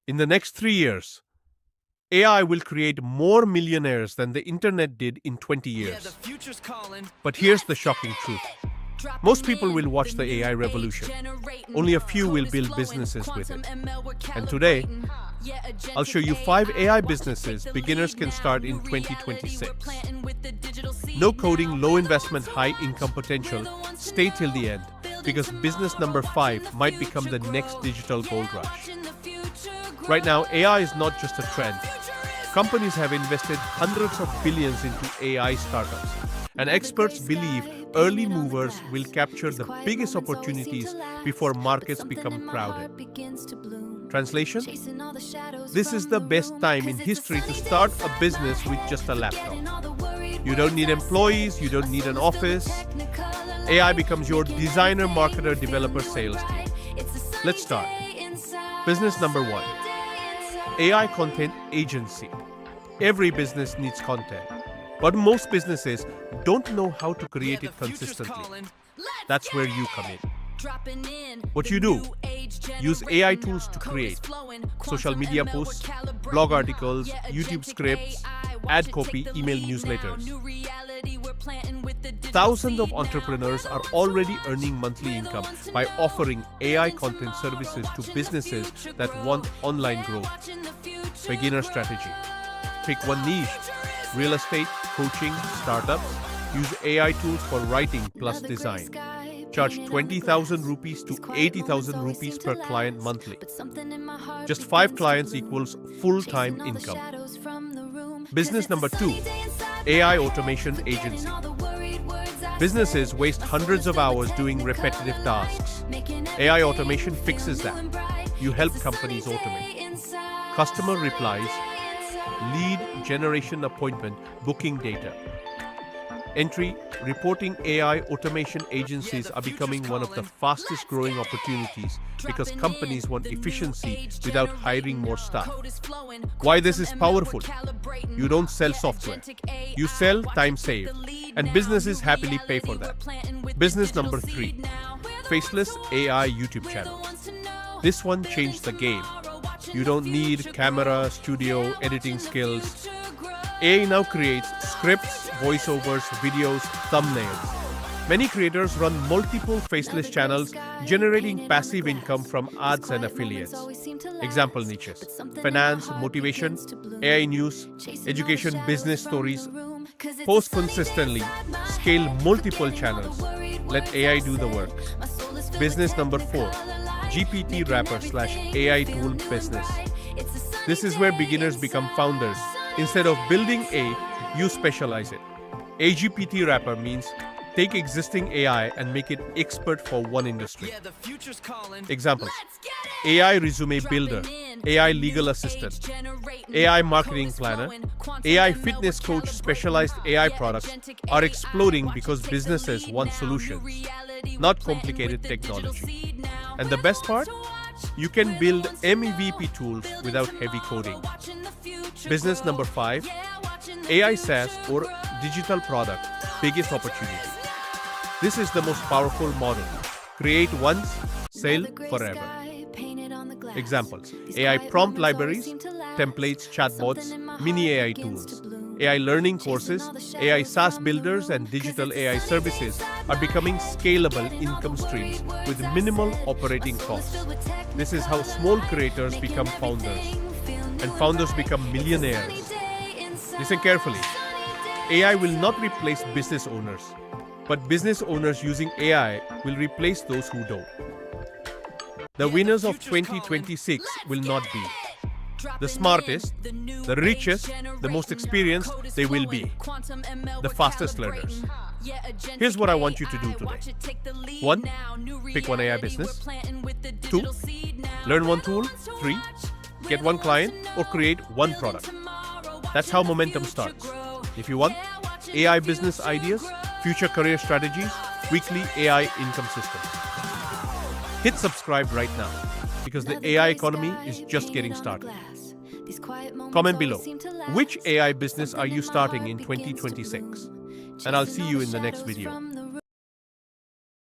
In the next 3 years, AI will create more millionaires than the internet did in 20 years. But here's the shocking truth. Most people will watch the AI revolution. Only a few will build businesses with it. And today, I'll show you 5 AI businesses beginners can start in 2026. No coding, low investment, high income potential. Stay till the end, because business number 5 might become the next digital gold rush. Right now, AI is not just a trend. Companies have invested hundreds of billions into AI startups, and experts believe early movers will capture the biggest opportunities before markets become crowded. Translation? This is the best time in history to start a business with just a laptop. You don't need employees, you don't need an office. AI becomes your designer, marketer, developer, sales team. Let's start. Business number 1. AI content agency. Every business needs content, but most businesses don't know how to create it consistently. That's where you come in. What you do? Use AI tools to create social media posts, blog articles, YouTube scripts, ad copy, email newsletters. Thousands of entrepreneurs are already earning monthly income by offering AI content services to businesses that want online growth. Beginner strategy. Pick one niche: real estate, coaching, startups. Use AI tools for writing plus design. Charge 20,000 rupees to 80,000 rupees per client monthly. Just 5 clients equals full-time income. Business number 2, AI automation agency. Businesses waste hundreds of hours doing repetitive tasks. AI automation fixes that. You help companies automate. Customer replies, lead generation, appointment, booking data. Entry, reporting. AI automation agencies are becoming one of the fastest growing opportunities because companies want efficiency without hiring more staff. Why this is powerful? You don't sell software. You sell time saved, and businesses happily pay for that. Business number 3, Faceless AI YouTube channel. This one changed the game. You don't need camera, studio, editing skills. AI now creates scripts, voiceovers, videos, thumbnails. Many creators run multiple faceless channels, generating passive income from ads and affiliates. Example niches: finance, motivation, AI news, education, business stories. Post consistently, scale multiple channels. Let AI do the work. Business number 4, GPT Wrapper / AI tool business. This is where beginners become founders. Instead of building you specialize it. A GPT Wrapper means take existing AI and make it expert for one industry. Examples: AI resume builder, AI legal assistant, AI marketing planner, AI fitness coach. Specialized AI products are exploding because businesses want solutions, not complicated technology. And the best part? You can build MVP tools without heavy coding. Business number 5, AI SaaS or digital product, biggest opportunity. This is the most powerful model. Create once, sell forever. Examples: AI prompt libraries, templates, chatbots, mini AI tools. AI learning courses, AI SaaS builders, and digital AI services are becoming scalable income streams with minimal operating costs. This is how small creators become founders, and founders become millionaires. Listen carefully. AI will not replace business owners, but business owners using AI will replace those who don't. The winners of 2026 will not be the smartest, the richest, the most experienced. They will be the fastest learners. Here's what I want you to do today. 1. Pick one AI business. 2. Learn one tool. 3. Get one client or create one product. That's how momentum starts. If you want AI business ideas, future career strategies, weekly AI income systems, hit subscribe right now, because the AI economy is just getting started. Comment below, which AI business are you starting in 2026? And I'll see you in the next video.